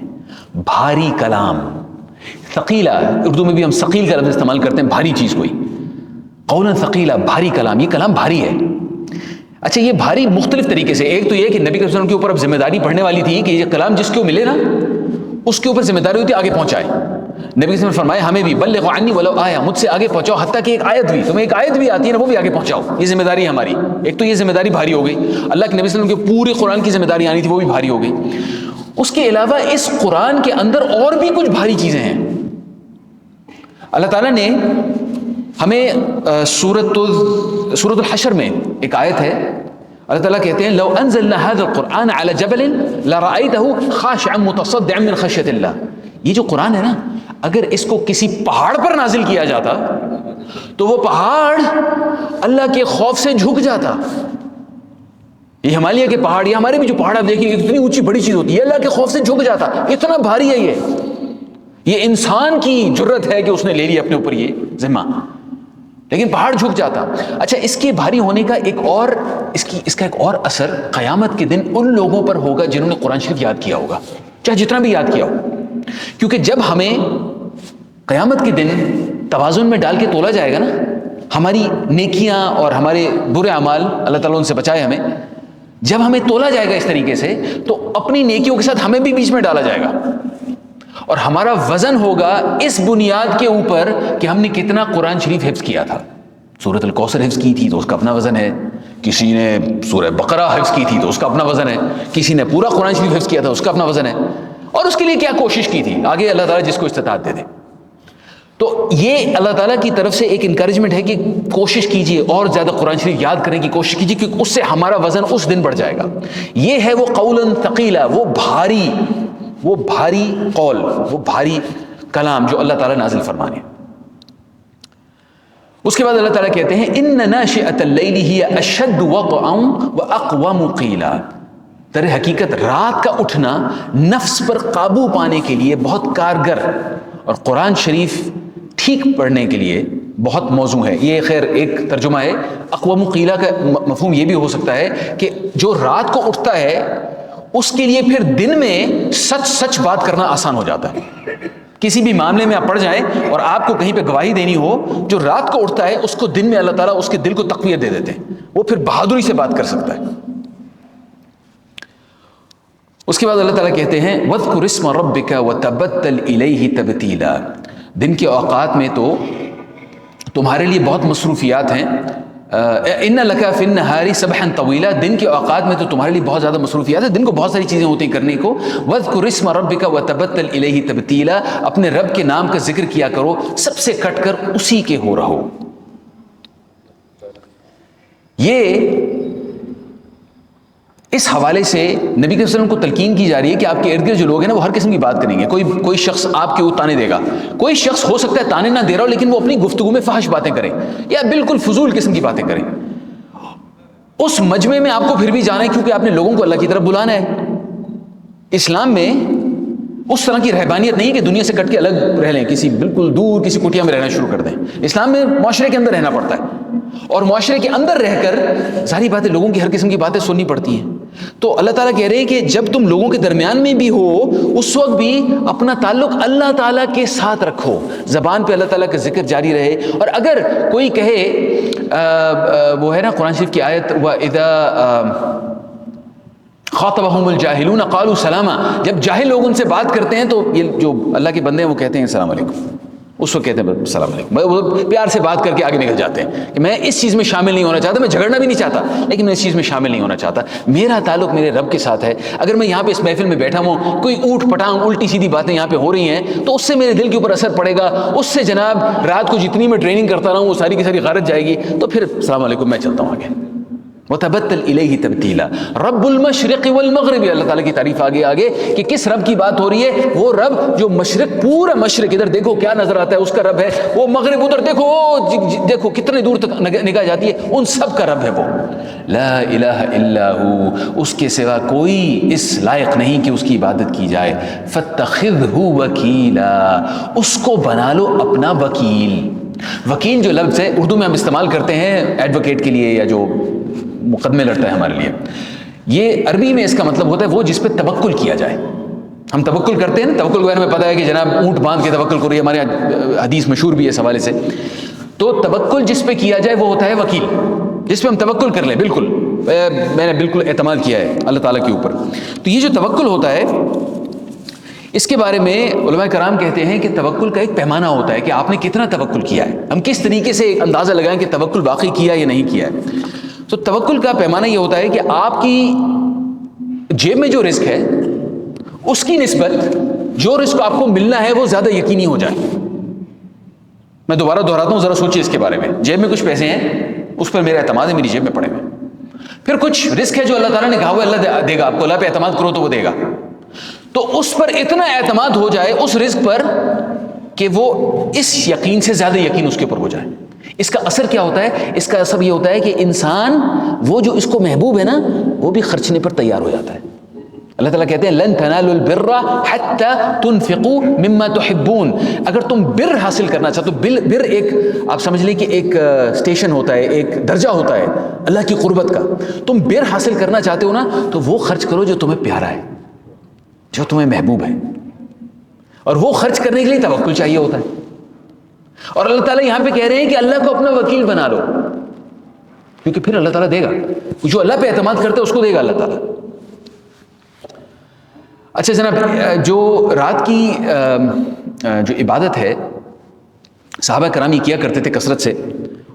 بھاری کلام، ثقیلا، اردو میں بھی ہم ثقیل کا لفظ استعمال کرتے ہیں، بھاری چیز کوئی. قولاً ثقیلا، بھاری کلام، یہ کلام بھاری ہے. اچھا، یہ بھاری مختلف طریقے سے، ایک تو یہ کہ نبی صلی اللہ علیہ وسلم کے اوپر اب ذمہ داری پڑھنے والی تھی کہ یہ کلام جس کو ملے نا اس کے اوپر ذمہ داری ہوتی ہے آگے پہنچائے. نبی صلی اللہ علیہ وسلم نے فرمایا ہمیں بھی بلغوا عنی ولو آیہ، مجھ سے آگے پہنچاؤ، حتیٰ کہ ایک آیت بھی، تمہیں ایک آیت بھی آتی ہے نا وہ بھی آگے پہنچاؤ. یہ ذمہ داری ہے ہماری. ایک تو یہ ذمہ داری بھاری ہو گئی، اللہ کے نبی صلی اللہ علیہ وسلم کے پورے قرآن کی ذمہ داری آنی تھی، وہ بھی بھاری ہو گئی. اس کے علاوہ اس قرآن کے اندر اور بھی کچھ بھاری چیزیں ہیں. اللہ تعالیٰ نے ہمیں سورۃ الحشر میں ایک آیت ہے، اللہ تعالیٰ کہتے ہیں لو انزلنا هذا القرآن على جبل لرأيته خاشعا متصدعا من خشية اللہ. یہ جو قرآن ہے نا، اگر اس کو کسی پہاڑ پر نازل کیا جاتا تو وہ پہاڑ اللہ کے خوف سے جھک جاتا. یہ ہمالیہ کے پہاڑ، یہ ہمارے بھی جو پہاڑ آپ دیکھیں اتنی اونچی بڑی چیز ہوتی ہے، اللہ کے خوف سے جھک جاتا، اتنا بھاری ہے. یہ انسان کی جرت ہے کہ اس نے لے لیا اپنے اوپر یہ ذمہ، لیکن پہاڑ جھک جاتا. اچھا، اس کے بھاری ہونے کا ایک اور اس کا ایک اور اثر قیامت کے دن ان لوگوں پر ہوگا جنہوں نے قرآن شریف یاد کیا ہوگا، چاہے جتنا بھی یاد کیا ہو. کیونکہ جب ہمیں قیامت کے دن توازن میں ڈال کے تولا جائے گا نا، ہماری نیکیاں اور ہمارے برے اعمال، اللہ تعالیٰ ان سے بچائے ہمیں، جب ہمیں تولا جائے گا اس طریقے سے تو اپنی نیکیوں کے ساتھ ہمیں بھی بیچ میں ڈالا جائے گا، اور ہمارا وزن ہوگا اس بنیاد کے اوپر کہ ہم نے کتنا قرآن شریف حفظ کیا تھا. سورۃ الکوثر حفظ کی تھی تو اس کا اپنا وزن ہے، کسی نے سورہ بقرہ حفظ کی تھی تو اس کا اپنا وزن ہے، کسی نے پورا قرآن شریف حفظ کیا تھا اس کا اپنا وزن ہے، اور اس کے لیے کیا کوشش کی تھی. آگے اللہ تعالیٰ جس کو استطاعت دے دے. تو یہ اللہ تعالیٰ کی طرف سے ایک انکریجمنٹ ہے کہ کوشش کیجیے اور زیادہ قرآن شریف یاد کرنے کی کوشش کیجیے، کیونکہ اس سے ہمارا وزن اس دن بڑھ جائے گا. یہ ہے وہ قولاً ثقیلا، وہ بھاری قول، وہ بھاری کلام جو اللہ تعالیٰ نازل فرمانے. اس کے بعد اللہ تعالیٰ کہتے ہیں ان ناشئۃ اللیل ہی اشد وطئا واقوم قیلا. در حقیقت رات کا اٹھنا نفس پر قابو پانے کے لیے بہت کارگر، اور قرآن شریف ٹھیک پڑھنے کے لیے بہت موزوں ہے. یہ خیر ایک ترجمہ ہے. اقوام قیلا کا مفہوم یہ بھی ہو سکتا ہے کہ جو رات کو اٹھتا ہے اس کے لیے پھر دن میں سچ بات کرنا آسان ہو جاتا ہے. کسی بھی معاملے میں آپ پڑھ جائیں اور آپ کو کہیں پہ گواہی دینی ہو، جو رات کو اٹھتا ہے اس کو دن میں اللہ تعالیٰ اس کے دل کو تقویت دے دیتے ہیں، وہ پھر بہادری سے بات کر سکتا ہے. اس کے بعد اللہ تعالیٰ کہتے ہیں وَاذْكُرِ اسْمَ رَبِّكَ وَتَبَتَّلْ إِلَيْهِ تَبْتِيلًا. دن کے اوقات میں تو تمہارے لیے بہت مصروفیات ہیں. ان لک فی النہار سبحا طویلا، دن کے اوقات میں تو تمہارے لیے بہت زیادہ مصروفیات ہے، دن کو بہت ساری چیزیں ہوتی ہیں کرنے کو. واذکر اسم ربک وتبتل الیہ تبتیلا، اپنے رب کے نام کا ذکر کیا کرو، سب سے کٹ کر اسی کے ہو رہو. یہ اس حوالے سے نبی صلی اللہ علیہ وسلم کو تلقین کی جا رہی ہے کہ آپ کے ارد گرد جو لوگ ہیں نا وہ ہر قسم کی بات کریں گے. کوئی شخص آپ کے اوپر تانے دے گا، کوئی شخص ہو سکتا ہے تانے نہ دے رہا ہو لیکن وہ اپنی گفتگو میں فحش باتیں کریں یا بالکل فضول قسم کی باتیں کریں. اس مجمع میں آپ کو پھر بھی جانا ہے کیونکہ آپ نے لوگوں کو اللہ کی طرف بلانا ہے. اسلام میں اس طرح کی رہبانیت نہیں ہے کہ دنیا سے کٹ کے الگ رہ لیں، کسی بالکل دور کسی کٹیا میں رہنا شروع کر دیں. اسلام میں معاشرے کے اندر رہنا پڑتا ہے، اور معاشرے کے اندر رہ کر ظاہری باتیں لوگوں کی ہر قسم کی باتیں سننی پڑتی ہیں. تو اللہ تعالیٰ کہہ رہے ہیں کہ جب تم لوگوں کے درمیان میں بھی ہو اس وقت بھی اپنا تعلق اللہ تعالیٰ کے ساتھ رکھو، زبان پہ اللہ تعالیٰ کا ذکر جاری رہے. اور اگر کوئی کہے وہ ہے نا قرآن شریف کی آیت وَإِذَا خاطبهم الجاہلون قالوا سلاما، جب جاہل لوگ ان سے بات کرتے ہیں تو یہ جو اللہ کے بندے ہیں وہ کہتے ہیں السلام علیکم. اس وقت کہتے ہیں السلام علیکم، وہ پیار سے بات کر کے آگے نکل جاتے ہیں کہ میں اس چیز میں شامل نہیں ہونا چاہتا، میں جھگڑنا بھی نہیں چاہتا، لیکن میں اس چیز میں شامل نہیں ہونا چاہتا، میرا تعلق میرے رب کے ساتھ ہے۔ اگر میں یہاں پہ اس محفل میں بیٹھا ہوں، کوئی اوٹ پٹانگ الٹی سیدھی باتیں یہاں پہ ہو رہی ہیں تو اس سے میرے دل کے اوپر اثر پڑے گا، اس سے جناب رات کو جتنی میں ٹریننگ کرتا رہا ہوں وہ ساری کی ساری غارت جائے گی، تو پھر السلام علیکم میں چلتا ہوں آگے۔ وَتَبَتَّلْ إِلَيْهِ تَبْتِيلًا، رب المشرق والمغرب، اللہ تعالیٰ کی تعریف آگے کہ کس رب کی بات ہو رہی ہے؟ وہ رب جو مشرق، پورا مشرق ادھر دیکھو کیا نظر آتا ہے اس کا رب ہے، وہ مغرب ادھر دیکھو، دیکھو کتنے دور تک نگاہ جاتی ہے، ان سب کا رب ہے وہ، لا الہ الا ہو، اس کے سوا کوئی اس لائق نہیں کہ اس کی عبادت کی جائے، فَاتَّخِذْهُ وَكِيلًا، اس کو بنا لو اپنا وکیل۔ وکیل جو لفظ ہے اردو میں ہم استعمال کرتے ہیں ایڈوکیٹ کے لیے یا جو مقدمے لڑتا ہے ہمارے لیے، یہ عربی میں اس کا مطلب ہوتا ہے وہ جس پہ توکل کیا جائے۔ ہم توکل کرتے ہیں نا، توکل کے بارے میں پتہ ہے کہ جناب اونٹ باندھ کے توکل کرو، یہ ہمارے حدیث مشہور بھی ہے اس حوالے سے۔ تو توکل جس پہ کیا جائے وہ ہوتا ہے وکیل، جس پہ ہم توکل کر لیں، بالکل میں نے بالکل اعتماد کیا ہے اللہ تعالیٰ کے اوپر۔ تو یہ جو توکل ہوتا ہے اس کے بارے میں علماء کرام کہتے ہیں کہ توکل کا ایک پیمانہ ہوتا ہے کہ آپ نے کتنا توکل کیا ہے، ہم کس طریقے سے اندازہ لگائیں کہ توکل واقعی کیا یا نہیں کیا ہے۔ تو توکل کا پیمانہ یہ ہوتا ہے کہ آپ کی جیب میں جو رزق ہے اس کی نسبت جو رزق آپ کو ملنا ہے وہ زیادہ یقینی ہو جائے۔ میں دوبارہ دہراتا ہوں، ذرا سوچیے اس کے بارے میں۔ جیب میں کچھ پیسے ہیں، اس پر میرا اعتماد ہے، میری جیب میں پڑے ہوئے۔ پھر کچھ رزق ہے جو اللہ تعالیٰ نے کہا ہوا اللہ دے گا آپ کو، اللہ پہ اعتماد کرو تو وہ دے گا، تو اس پر اتنا اعتماد ہو جائے اس رزق پر کہ وہ اس یقین سے زیادہ یقین اس کے اوپر ہو جائے۔ اس کا اثر کیا ہوتا ہے؟ اس کا اثر یہ ہوتا ہے کہ انسان وہ جو اس کو محبوب ہے نا وہ بھی خرچنے پر تیار ہو جاتا ہے۔ اللہ تعالیٰ کہتے ہیں لن تنالوا البر حتى تنفقوا مما تحبون، اگر تم بر حاصل کرنا چاہتے تو بر ایک آپ سمجھ لیں کہ ایک اسٹیشن ہوتا ہے، ایک درجہ ہوتا ہے اللہ کی قربت کا۔ تم بر حاصل کرنا چاہتے ہو نا تو وہ خرچ کرو جو تمہیں پیارا ہے، جو تمہیں محبوب ہے، اور وہ خرچ کرنے کے لیے توکل چاہیے ہوتا ہے۔ اور اللہ تعالیٰ یہاں پہ کہہ رہے ہیں کہ اللہ کو اپنا وکیل بنا لو، کیونکہ پھر اللہ تعالیٰ دے گا، جو اللہ پہ اعتماد کرتے اس کو دے گا اللہ تعالیٰ۔ اچھا جناب، جو رات کی جو عبادت ہے صحابہ کرام یہ کیا کرتے تھے کثرت سے،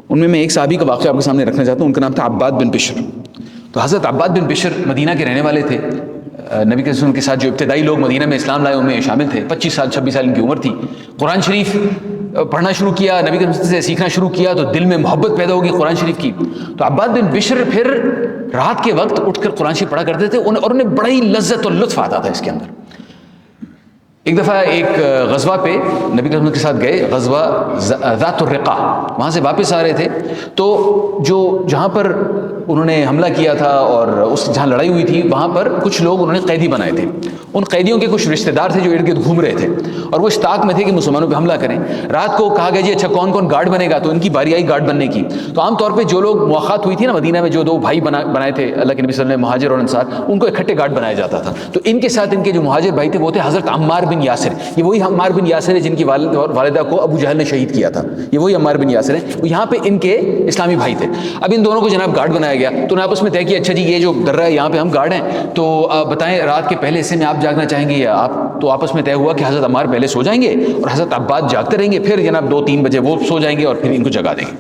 ان میں ایک صحابی کا واقعہ آپ کے سامنے رکھنا چاہتا ہوں، ان کا نام تھا عباد بن بشر۔ تو حضرت عباد بن بشر مدینہ کے رہنے والے تھے، نبی کے وسلم کے ساتھ جو ابتدائی لوگ مدینہ میں اسلام لائے ان میں شامل تھے، 25 سال 26 سال ان کی عمر تھی۔ قرآن شریف پڑھنا شروع کیا، نبی کے وسلم سے سیکھنا شروع کیا تو دل میں محبت پیدا ہوگی قرآن شریف کی۔ تو عباد بن بشر پھر رات کے وقت اٹھ کر قرآن شریف پڑھا کرتے تھے، اور انہیں بڑی لذت اور لطف آتا تھا اس کے اندر۔ ایک دفعہ ایک غزوہ پہ نبی کے وسلم کے ساتھ گئے، غزوہ ذات الرقاع، وہاں سے واپس آ رہے تھے، تو جہاں پر انہوں نے حملہ کیا تھا اور جہاں لڑائی ہوئی تھی وہاں پر کچھ لوگ انہوں نے قیدی بنائے تھے، ان قیدیوں کے کچھ رشتہ دار تھے جو ارد گرد گھوم رہے تھے اور وہ اشتاق میں تھے کہ مسلمانوں پہ حملہ کریں۔ رات کو کہا گیا جی اچھا کون کون گارڈ بنے گا، تو ان کی باری آئی گارڈ بننے کی۔ تو عام طور پہ جو لوگ مواخات ہوئی تھی نا مدینہ میں، جو دو بھائی بنائے تھے اللہ کے نبی صلی اللہ علیہ وسلم، مہاجر اور انصار، ان کو اکٹھے گارڈ بنایا جاتا تھا۔ تو ان کے ساتھ ان کے جو مہاجر بھائی تھے وہ تھے حضرت عمار بن یاسر، یہ وہی عمار بن یاسر ہے جن کی والد اور والدہ کو ابو جہل نے شہید کیا تھا، یہ وہی عمار بن یاسر ہیں، وہ یہاں پہ ان کے اسلامی بھائی تھے۔ اب ان دونوں کو جناب گارڈ بنایا گیا، تو انہیں آپس میں طے کیا اچھا جی یہ جو درہ ہے یہاں پہ ہم گارڈ ہیں، تو بتائیں رات کے پہلے حصے میں آپ جاگنا چاہیں گے یا آپ؟ تو آپس میں طے ہوا کہ حضرت عمار پہلے سو جائیں گے اور حضرت عباد جاگتے رہیں گے، پھر جناب 2-3 بجے وہ سو جائیں گے اور پھر ان کو جگا دیں گے۔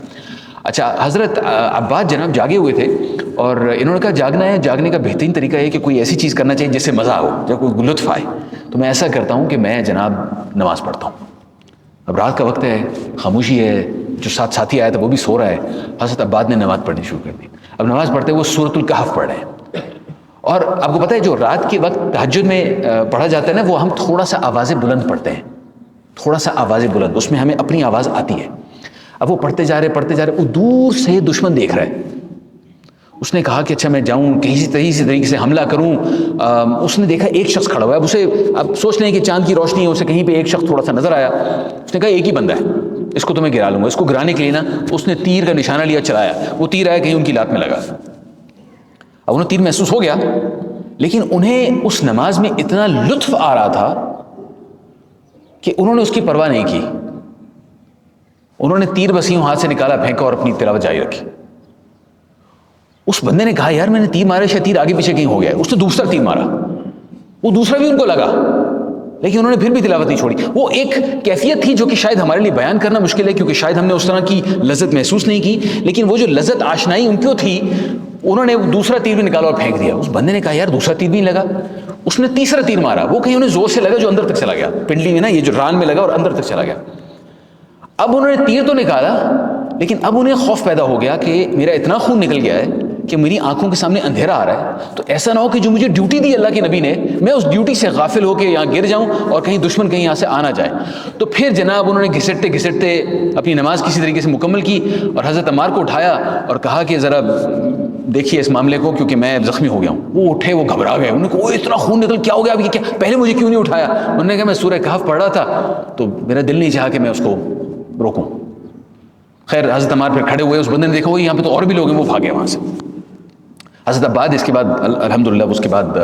اچھا حضرت عباد جناب جاگے ہوئے تھے اور انہوں نے کہا جاگنا ہے، جاگنے کا بہترین طریقہ ہے کہ کوئی ایسی چیز کرنا چاہیے جس سے مزہ ہو، جب کوئی لطف آئے۔ تو میں ایسا کرتا ہوں کہ میں جناب نماز پڑھتا ہوں، اب رات کا وقت ہے، خاموشی ہے، جو ساتھ ساتھی آیا تھا وہ بھی سو رہا ہے۔ حضرت عباد نے نماز پڑھنی شروع کر دی، اب نماز پڑھتے وہ سورۃ الکہف پڑھ رہے ہیں، اور آپ کو پتہ ہے جو رات کے وقت تہجد میں پڑھا جاتا ہے نا وہ ہم تھوڑا سا آوازیں بلند پڑھتے ہیں، تھوڑا سا آوازیں بلند، اس میں ہمیں اپنی آواز آتی ہے۔ اب وہ پڑھتے جا رہے، وہ دور سے دشمن دیکھ رہا ہے۔ اس نے کہا کہ اچھا میں جاؤں کسی طریقے سے حملہ کروں۔ اس نے دیکھا ایک شخص کھڑا ہوا ہے، اب اسے اب سوچ لیں کہ چاند کی روشنی ہے، اسے کہیں پہ ایک شخص تھوڑا سا نظر آیا، اس نے کہا ایک ہی بندہ ہے، اس کو تو میں گرا لوں گا۔ اس کو گرانے کے لیے نا اس نے تیر کا نشانہ لیا، چلایا، وہ تیر آیا کہیں ان کی لات میں لگا۔ اب انہیں تیر محسوس ہو گیا، لیکن انہیں اس نماز میں اتنا لطف آ رہا تھا کہ انہوں نے اس کی پرواہ نہیں کی، انہوں نے تیر بس یوں ہاتھ سے نکالا، پھینکا اور اپنی تلاوت جاری رکھی۔ اس بندے نے کہا یار میں نے تیر مارے، شاید تیر آگے پیچھے کہیں ہو گیا ہے۔ اس نے دوسرا تیر مارا، وہ دوسرا بھی ان کو لگا، لیکن انہوں نے پھر بھی تلاوت نہیں چھوڑی. وہ ایک کیفیت تھی جو کہ شاید ہمارے لیے بیان کرنا مشکل ہے کیونکہ شاید ہم نے اس طرح کی لذت محسوس نہیں کی, لیکن وہ جو لذت آشنائی ان کو تھی, انہوں نے دوسرا تیر بھی نکالا اور پھینک دیا. اس بندے نے کہا یار دوسرا تیر بھی نہیں لگا. اس نے تیسرا تیر مارا, وہ کہیں انہیں زور سے لگا جو اندر تک چلا گیا, پنڈلی میں نا یہ جو ران میں لگا اور اندر تک چلا گیا. اب انہوں نے تیر تو نکالا, لیکن اب انہیں خوف پیدا ہو گیا کہ میرا اتنا خون نکل گیا ہے کہ میری آنکھوں کے سامنے اندھیرا آ رہا ہے, تو ایسا نہ ہو کہ جو مجھے ڈیوٹی دی اللہ کے نبی نے, میں اس ڈیوٹی سے غافل ہو کے یہاں گر جاؤں اور کہیں دشمن کہیں یہاں سے آنا جائے. تو پھر جناب انہوں نے گھسٹتے گھسٹتے اپنی نماز کسی طریقے سے مکمل کی اور حضرت عمار کو اٹھایا اور کہا کہ ذرا دیکھیے اس معاملے کو کیونکہ میں زخمی ہو گیا ہوں. وہ اٹھے, وہ گھبرا گئے, انہوں نے کہا اتنا خون نکل, کیا ہو گیا ابھی, کیا پہلے مجھے کیوں نہیں اٹھایا؟ انہوں نے کہا میں سورہ کہف پڑھ رہا تھا تو میرا دل نہیں چاہا کہ میں اس کو روکوں. خیر حضرت عمار پھر کھڑے ہوئے, اس بندے نے دیکھا وہ یہاں پہ تو اور بھی لوگ ہیں, وہ بھاگے وہاں سے. حضرت عباد اس کے بعد الحمدللہ اس کے بعد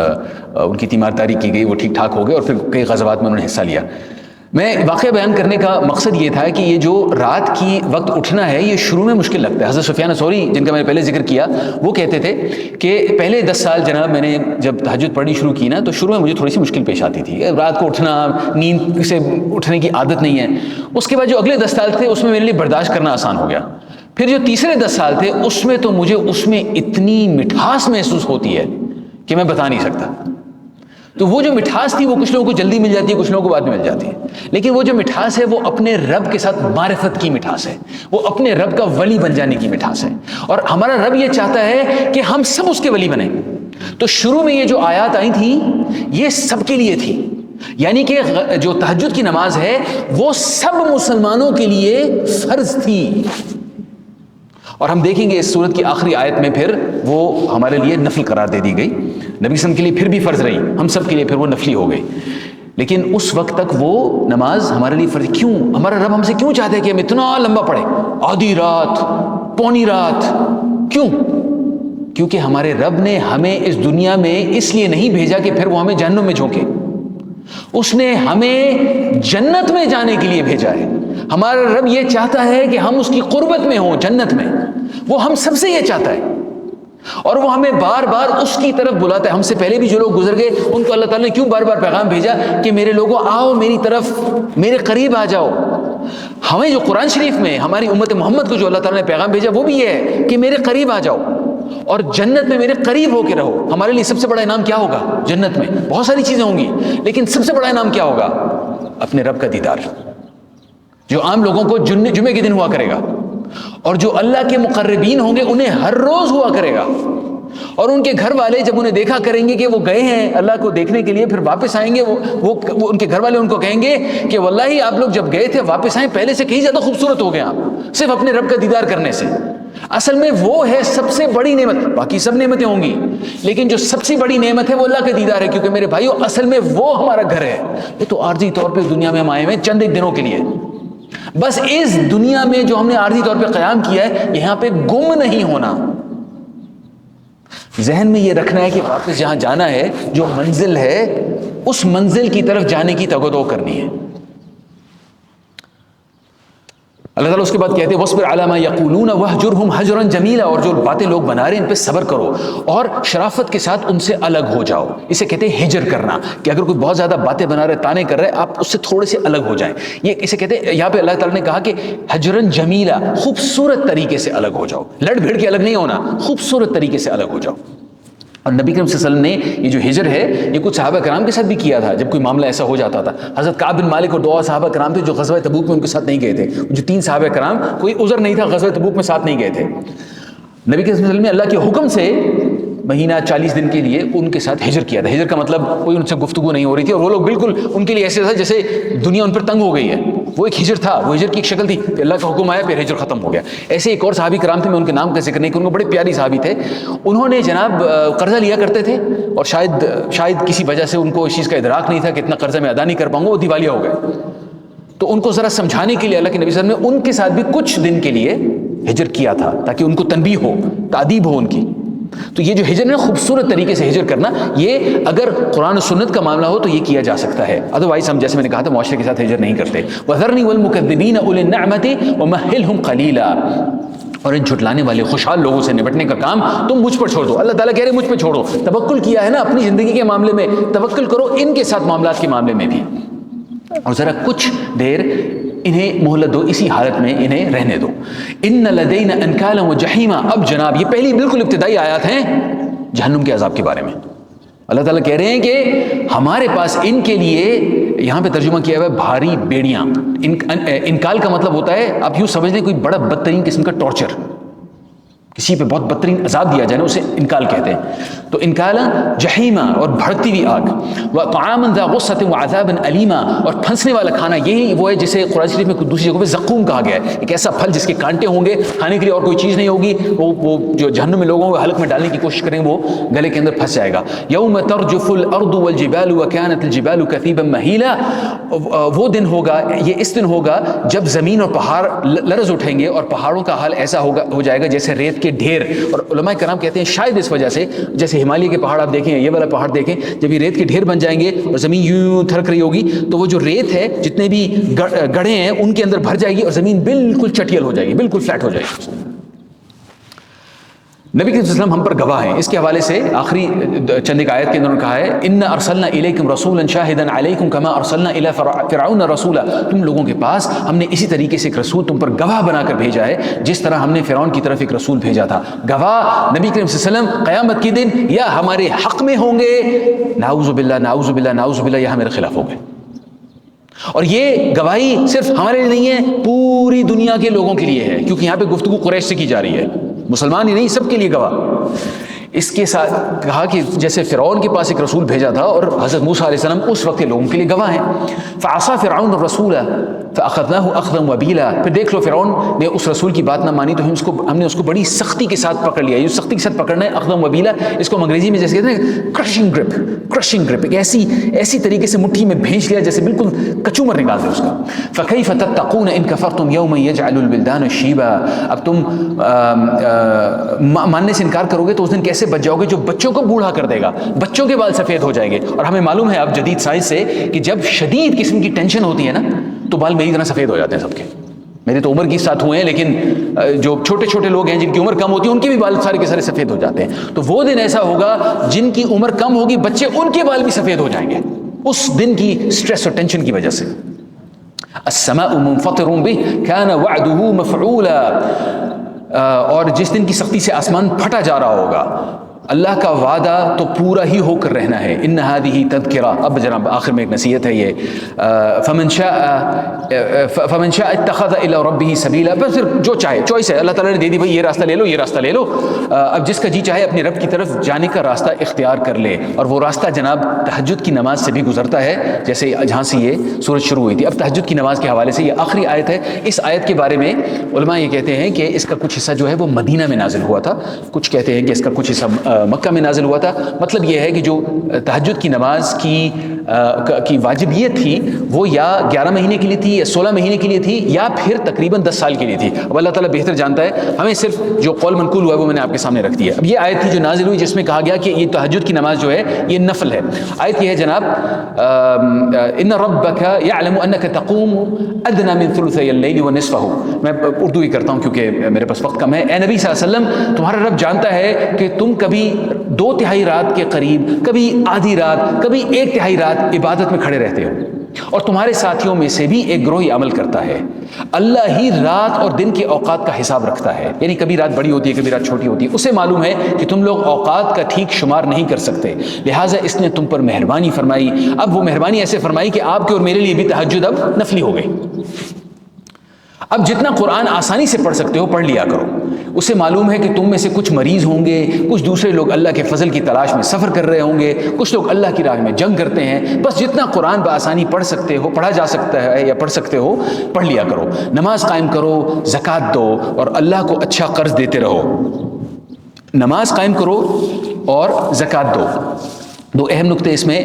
ان کی تیمارداری کی گئی, وہ ٹھیک ٹھاک ہو گئے اور پھر کئی غزوات میں انہوں نے حصہ لیا. میں واقعہ بیان کرنے کا مقصد یہ تھا کہ یہ جو رات کی وقت اٹھنا ہے یہ شروع میں مشکل لگتا ہے. حضرت سفیان ثوری جن کا میں نے پہلے ذکر کیا, وہ کہتے تھے کہ پہلے 10 سال جناب میں نے جب تہجد پڑھنی شروع کی نا, تو شروع میں مجھے تھوڑی سی مشکل پیش آتی تھی. رات کو اٹھنا, نیند سے اٹھنے کی عادت نہیں ہے. اس کے بعد جو اگلے 10 سال تھے اس میں میرے لیے برداشت کرنا آسان ہو گیا. پھر جو تیسرے 10 سال تھے اس میں تو مجھے اس میں اتنی مٹھاس محسوس ہوتی ہے کہ میں بتا نہیں سکتا. تو وہ جو مٹھاس تھی وہ کچھ لوگوں کو جلدی مل جاتی ہے, کچھ لوگوں کو بعد میں مل جاتی ہے, لیکن وہ جو مٹھاس ہے وہ اپنے رب کے ساتھ معرفت کی مٹھاس ہے, وہ اپنے رب کا ولی بن جانے کی مٹھاس ہے. اور ہمارا رب یہ چاہتا ہے کہ ہم سب اس کے ولی بنیں. تو شروع میں یہ جو آیات آئی تھیں یہ سب کے لیے تھی, یعنی کہ جو تہجد کی نماز ہے وہ سب مسلمانوں کے لیے فرض تھی. اور ہم دیکھیں گے اس سورت کی آخری آیت میں پھر وہ ہمارے لیے نفل قرار دے دی گئی. نبی صلی اللہ علیہ وسلم کے لیے پھر بھی فرض رہی, ہم سب کے لیے پھر وہ نفلی ہو گئی. لیکن اس وقت تک وہ نماز ہمارے لیے فرض. کیوں؟ ہمارا رب ہم سے کیوں چاہتے ہیں کہ ہم اتنا لمبا پڑھیں, آدھی رات, پونی رات, کیوں؟ کیونکہ ہمارے رب نے ہمیں اس دنیا میں اس لیے نہیں بھیجا کہ پھر وہ ہمیں جہنم میں جھونکے. اس نے ہمیں جنت میں جانے کے لیے بھیجا ہے. ہمارا رب یہ چاہتا ہے کہ ہم اس کی قربت میں ہوں, جنت میں. وہ ہم سب سے یہ چاہتا ہے اور وہ ہمیں بار بار اس کی طرف بلاتا ہے. ہم سے پہلے بھی جو لوگ گزر گئے ان کو اللہ تعالیٰ نے کیوں بار بار پیغام بھیجا کہ میرے لوگوں آؤ میری طرف, میرے قریب آ جاؤ. ہمیں جو قرآن شریف میں ہماری امت محمد کو جو اللہ تعالیٰ نے پیغام بھیجا وہ بھی یہ ہے کہ میرے قریب آ جاؤ اور جنت میں میرے قریب ہو کے رہو. ہمارے لیے سب سے بڑا انعام کیا ہوگا جنت میں؟ بہت ساری چیزیں ہوں گی, لیکن سب سے بڑا انعام کیا ہوگا؟ اپنے رب کا دیدار, جو عام لوگوں کو جمعے کے دن ہوا کرے گا, اور جو اللہ کے مقربین ہوں گے انہیں ہر روز ہوا کرے گا. اور ان کے گھر والے جب انہیں دیکھا کریں گے کہ وہ گئے ہیں اللہ کو دیکھنے کے لیے, پھر واپس آئیں گے, وہ ان کے گھر والے ان کو کہیں گے کہ واللہ آپ لوگ جب گئے تھے واپس آئیں, پہلے سے کہیں زیادہ خوبصورت ہو گئے آپ صرف اپنے رب کا دیدار کرنے سے. اصل میں وہ ہے سب سے بڑی نعمت. باقی سب نعمتیں ہوں گی لیکن جو سب سے بڑی نعمت ہے وہ اللہ کا دیدار ہے. کیونکہ میرے بھائیو اصل میں وہ ہمارا گھر ہے. یہ تو عارضی طور پہ دنیا میں ہم آئے ہوئے چند ایک دنوں کے لیے, بس اس دنیا میں جو ہم نے عارضی طور پہ قیام کیا ہے یہاں پہ گم نہیں ہونا. ذہن میں یہ رکھنا ہے کہ واپس جہاں جانا ہے, جو منزل ہے اس منزل کی طرف جانے کی تگودو کرنی ہے. اللہ تعالیٰ اس کے بعد کہتے ہیں وَاصْبِرْ عَلَىٰ مَا يَقُولُونَ وَاهْجُرْهُمْ هَجْرًا جَمِيلًا, اور جو باتیں لوگ بنا رہے ہیں ان پہ صبر کرو اور شرافت کے ساتھ ان سے الگ ہو جاؤ. اسے کہتے ہیں ہجر کرنا, کہ اگر کوئی بہت زیادہ باتیں بنا رہے, تانے کر رہے, آپ اس سے تھوڑے سے الگ ہو جائیں. یہ اسے کہتے ہیں, یہاں پہ اللہ تعالیٰ نے کہا کہ حجرًا جمیلا, خوبصورت طریقے سے الگ ہو جاؤ. لڑ بھیڑ کے الگ نہیں ہونا, خوبصورت طریقے سے الگ ہو جاؤ. اور نبی کریم صلی اللہ علیہ وسلم نے یہ جو ہجر ہے یہ کچھ صحابہ کرام کے ساتھ بھی کیا تھا جب کوئی معاملہ ایسا ہو جاتا تھا. حضرت کعب بن مالک اور 2 صحابہ کرام تھے جو غزوہ تبوک میں ان کے ساتھ نہیں گئے تھے. جو 3 صحابہ کرام کوئی عذر نہیں تھا, غزوہ تبوک میں ساتھ نہیں گئے تھے. نبی کریم صلی اللہ علیہ وسلم نے اللہ کے حکم سے مہینہ 40 دن کے لیے ان کے ساتھ ہجر کیا تھا. ہجر کا مطلب کوئی ان سے گفتگو نہیں ہو رہی تھی اور وہ لوگ بالکل ان کے لیے ایسے تھا جیسے دنیا ان پر تنگ ہو گئی ہے. وہ ایک ہجر تھا, وہ ہجر کی ایک شکل تھی کہ اللہ کا حکم آیا پھر ہجر ختم ہو گیا. ایسے ایک اور صحابی کرام تھے, میں ان کے نام کا ذکر نہیں کروں گا, بڑے پیاری صحابی تھے. انہوں نے جناب قرضہ لیا کرتے تھے اور شاید کسی وجہ سے ان کو اس چیز کا ادراک نہیں تھا کہ اتنا قرضہ میں ادا نہیں کر پاؤں گا, وہ دیوالیہ ہو گئے. تو ان کو ذرا سمجھانے کے لیے اللہ کے نبی صلی اللہ علیہ وسلم نے ان کے ساتھ بھی کچھ دن کے لیے ہجر کیا تھا تاکہ ان کو تنبیہ ہو, تادیب ہو ان کی. تو یہ جو ہجر ہے خوبصورت طریقے سے ہجر کرنا، یہ اگر قرآن و سنت کا معاملہ ہو تو یہ کیا جا سکتا ہے، ادروائز ہم جیسے میں نے کہا تھا معاشرے کے ساتھ ہجر نہیں کرتے۔ وَذَرْنِي وَالْمُكَذِّبِينَ أُولِي النَّعْمَةِ وَمَهِّلْهُمْ قَلِيلًا، اور ان جھٹلانے والے خوشحال لوگوں سے نپٹنے کا کام تم مجھ پر چھوڑ دو۔ اللہ تعالیٰ کہہ رہے مجھ پہ چھوڑو، توکل کیا ہے نا اپنی زندگی کے معاملے میں، توکل کرو ان کے ساتھ معاملات کے معاملے میں بھی، اور ذرا کچھ دیر انہیں مہلت دو، اسی حالت میں انہیں رہنے دو۔ ان لدینا انکالا وجحیما، اب جناب یہ پہلی بالکل ابتدائی آیات ہیں جہنم کے عذاب کے بارے میں۔ اللہ تعالیٰ کہہ رہے ہیں کہ ہمارے پاس ان کے لیے، یہاں پہ ترجمہ کیا ہوا ہے بھاری بیڑیاں۔ انکال کا مطلب ہوتا ہے، آپ یوں سمجھ لیں کوئی بڑا بدترین قسم کا ٹارچر، کسی پہ بہت بدترین عذاب دیا جائے نا، اسے انکال کہتے ہیں۔ تو انکالا جہیما، اور بھڑکتی ہوئی آگ، وطعاما ذا غصۃ وعذابا الیما، اور پھنسنے والا کھانا، یہی وہ ہے جسے قرآن شریف میں کچھ دوسری جگہوں پہ زقوم کہا گیا ہے، ایک ایسا پھل جس کے کانٹے ہوں گے، کھانے کے لیے اور کوئی چیز نہیں ہوگی، وہ جو جہنم میں لوگوں کو حلق میں ڈالنے کی کوشش کریں وہ گلے کے اندر پھنس جائے گا۔ یوم ترجف الارض والجبال وكانت الجبال كثيبا مهيلا، وہ دن ہوگا، یہ اس دن ہوگا جب زمین اور پہاڑ لرز اٹھیں گے، اور پہاڑوں کا حال ایسا ہو جائے گا جیسے ریت کے ڈھیر۔ اور علماء کرام کہتے ہیں شاید اس وجہ سے، جیسے ہمالیہ کے پہاڑ آپ دیکھیں، یہ والا پہاڑ دیکھیں، جب یہ ریت کے ڈھیر بن جائیں گے اور زمین یوں تھرک رہی ہوگی تو وہ جو ریت ہے جتنے بھی گڑھے ہیں ان کے اندر بھر جائے گی اور زمین بالکل چٹیل ہو جائے گی، بالکل فلیٹ ہو جائے گی۔ نبی کریم صلی اللہ علیہ وسلم ہم پر گواہ ہیں۔ اس کے حوالے سے آخری چند ایک آیت کے اندر کہا ہے اِنَّا أَرْسَلْنَا إِلَيْكُمْ رَسُولًا شَاهِدًا عَلَيْكُمْ كَمَا أَرْسَلْنَا إِلَى فِرْعَوْنَ رَسُولًا، تم لوگوں کے پاس ہم نے اسی طریقے سے ایک رسول تم پر گواہ بنا کر بھیجا ہے جس طرح ہم نے فرعون کی طرف ایک رسول بھیجا تھا۔ گواہ نبی کریم صلی اللہ علیہ وسلم قیامت کے دن یا ہمارے حق میں ہوں گے، نعوذ باللہ نعوذ باللہ نعوذ باللہ، یا ہمارے خلاف ہوں گے۔ اور یہ گواہی صرف ہمارے لیے نہیں ہے، پوری دنیا کے لوگوں کے لیے ہے، کیونکہ یہاں پہ گفتگو قریش سے کی جا رہی ہے، مسلمان ہی نہیں، سب کے لیے گواہ۔ اس کے ساتھ کہا کہ جیسے فرعون کے پاس ایک رسول بھیجا تھا اور حضرت موسیٰ علیہ السلام اس وقت کے لوگوں کے لیے گواہ ہیں۔ فعصى فرعون الرسول فأخذناه أخذا وبيلا، پھر دیکھ لو فرعون نے اس رسول کی بات نہ مانی تو ہم نے اس کو بڑی سختی کے ساتھ پکڑ لیا۔ یہ سختی کے ساتھ پکڑنا ہے اخذا وبیلا، اس کو ہم انگریزی میں جیسے کہتے ہیں کرشنگ گرپ، کرشنگ گرپ، ایک ایسی طریقے سے مٹھی میں بھینچ لیا جیسے بالکل کچومر نکال دے اس کا۔ فكيف تتقون ان كفرتم يوما يجعل الولدان شيبا، اب تم ماننے سے انکار کرو گے تو اس دن کیسے بچ جاؤ گے جو بچوں کو بوڑھا کر دے گا، بچوں کے بال سفید ہو جائیں گے۔ اور ہمیں معلوم ہے اب جدید سائنس سے کہ جب شدید قسم کی ٹینشن ہوتی ہے نا تو بال میری طرح سفید ہو جاتے ہیں سب کے۔ میرے تو عمر کے ساتھ ہوئے ہیں، لیکن جو چھوٹے چھوٹے لوگ ہیں جن کی عمر کم ہوتی ہے ان کے بھی بال سارے کے سارے سفید ہو جاتے ہیں۔ تو وہ دن ایسا ہوگا جن کی عمر کم ہوگی بچے ان کے بال بھی سفید ہو جائیں گے اس دن کی سٹریس اور ٹینشن کی وجہ سے۔ السماء منفطر به كان وعده مفعولا، اور جس دن کی سختی سے آسمان پھٹا جا رہا ہوگا، اللہ کا وعدہ تو پورا ہی ہو کر رہنا ہے۔ ان هذه تذکرہ، اب جناب آخر میں ایک نصیحت ہے یہ، فمن شاء اتخذ الى ربه سبیلا، بس پھر جو چاہے، چوائس ہے، اللہ تعالیٰ نے دے دی بھائی یہ راستہ لے لو یہ راستہ لے لو، اب جس کا جی چاہے اپنے رب کی طرف جانے کا راستہ اختیار کر لے، اور وہ راستہ جناب تہجد کی نماز سے بھی گزرتا ہے، جیسے جہاں سے یہ سورج شروع ہوئی تھی۔ اب تہجد کی نماز کے حوالے سے یہ آخری آیت ہے۔ اس آیت کے بارے میں علماء یہ کہتے ہیں کہ اس کا کچھ حصہ جو ہے وہ مدینہ میں نازل ہوا تھا، کچھ کہتے ہیں کہ اس کا کچھ حصہ مکہ میں نازل ہوا تھا۔ مطلب یہ ہے کہ جو تہجد کی نماز کی واجبیت تھی وہ یا 11 مہینے کے لیے تھی یا 16 مہینے کے لیے تھی یا پھر تقریباً 10 سال کے لیے تھی۔ اب اللہ تعالیٰ بہتر جانتا ہے، ہمیں صرف جو قول منقول ہوا ہے وہ میں نے آپ کے سامنے رکھ دیا۔ اب یہ آیت تھی جو نازل ہوئی جس میں کہا گیا کہ یہ تہجد کی نماز جو ہے یہ نفل ہے۔ آیت یہ ہے جناب ان ربک یعلم انک تقوم ادنی من ثلثی اللیل ونصفہ، میں اردو ہی کرتا ہوں کیونکہ میرے پاس وقت کم ہے۔ اے نبی صلی اللہ علیہ وسلم، تمہارا رب جانتا ہے کہ تم کبھی 2/3 رات کے قریب، کبھی آدھی رات، کبھی 1/3 رات عبادت میں کھڑے رہتے ہو، اور تمہارے ساتھیوں میں سے بھی ایک گروہ عمل کرتا ہے۔ اللہ ہی رات اور دن کے اوقات کا حساب رکھتا ہے، یعنی کبھی رات بڑی ہوتی ہے کبھی رات چھوٹی ہوتی ہے، اسے معلوم ہے کہ تم لوگ اوقات کا ٹھیک شمار نہیں کر سکتے، لہٰذا اس نے تم پر مہربانی فرمائی۔ اب وہ مہربانی ایسے فرمائی کہ آپ کے اور میرے لیے بھی تہجد اب نفلی ہو گئی۔ اب جتنا قرآن آسانی سے پڑھ سکتے ہو پڑھ لیا کرو۔ اسے معلوم ہے کہ تم میں سے کچھ مریض ہوں گے، کچھ دوسرے لوگ اللہ کے فضل کی تلاش میں سفر کر رہے ہوں گے، کچھ لوگ اللہ کی راہ میں جنگ کرتے ہیں، بس جتنا قرآن بآسانی پڑھ سکتے ہو، پڑھا جا سکتا ہے یا پڑھ سکتے ہو پڑھ لیا کرو۔ نماز قائم کرو، زکوٰۃ دو، اور اللہ کو اچھا قرض دیتے رہو۔ نماز قائم کرو اور زکوٰۃ دو۔ دو اہم نقطے اس میں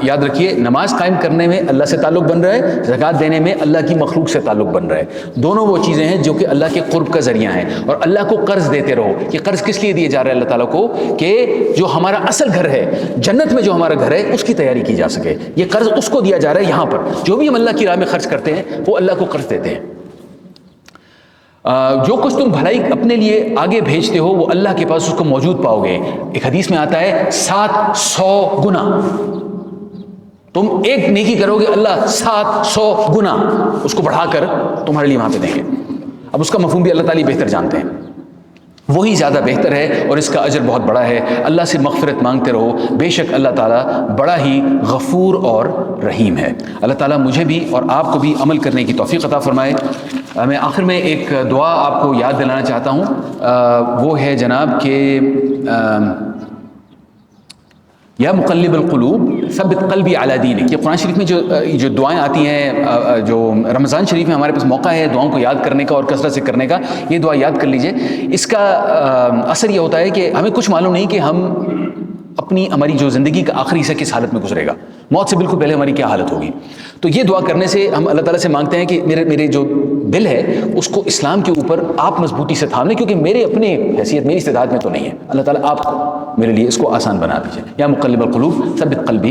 یاد رکھیے، نماز قائم کرنے میں اللہ سے تعلق بن رہا ہے، زکوٰۃ دینے میں اللہ کی مخلوق سے تعلق بن رہا ہے۔ دونوں وہ چیزیں ہیں جو کہ اللہ کے قرب کا ذریعہ ہیں، اور اللہ کو قرض دیتے رہو۔ یہ قرض کس لیے دیے جا رہا ہے اللہ تعالیٰ کو؟ کہ جو ہمارا اصل گھر ہے جنت میں، جو ہمارا گھر ہے اس کی تیاری کی جا سکے۔ یہ قرض اس کو دیا جا رہا ہے یہاں پر۔ جو بھی ہم اللہ کی راہ میں خرچ کرتے ہیں وہ اللہ کو قرض دیتے ہیں۔ جو کچھ تم بھلائی اپنے لیے آگے بھیجتے ہو وہ اللہ کے پاس اس کو موجود پاؤ گے۔ ایک حدیث میں آتا ہے 700 گنا تم ایک نیکی کرو گے، اللہ 700 گنا اس کو بڑھا کر تمہارے لیے وہاں پہ دیں گے۔ اب اس کا مفہوم بھی اللہ تعالیٰ بہتر جانتے ہیں، وہی زیادہ بہتر ہے اور اس کا اجر بہت بڑا ہے۔ اللہ سے مغفرت مانگتے رہو، بے شک اللہ تعالیٰ بڑا ہی غفور اور رحیم ہے۔ اللہ تعالیٰ مجھے بھی اور آپ کو بھی عمل کرنے کی توفیق عطا فرمائے۔ میں آخر میں ایک دعا آپ کو یاد دلانا چاہتا ہوں، وہ ہے جناب کہ یا مقلب القلوب ثبت قلبی علی دینک۔ یہ قرآن شریف میں جو دعائیں آتی ہیں، جو رمضان شریف میں ہمارے پاس موقع ہے دعاؤں کو یاد کرنے کا اور کثرت سے کرنے کا، یہ دعا یاد کر لیجئے۔ اس کا اثر یہ ہوتا ہے کہ ہمیں کچھ معلوم نہیں کہ ہماری جو زندگی کا آخری حصہ کس حالت میں گزرے گا، موت سے بالکل پہلے ہماری کیا حالت ہوگی۔ تو یہ دعا کرنے سے ہم اللہ تعالیٰ سے مانگتے ہیں کہ میرے جو دل ہے اس کو اسلام کے اوپر آپ مضبوطی سے تھام لیں، کیونکہ میرے اپنے حیثیت میری استعداد میں تو نہیں ہے۔ اللہ تعالیٰ آپ میرے لیے اس کو آسان بنا دیجیے۔ یا مقلب القلوب ثبت قلبی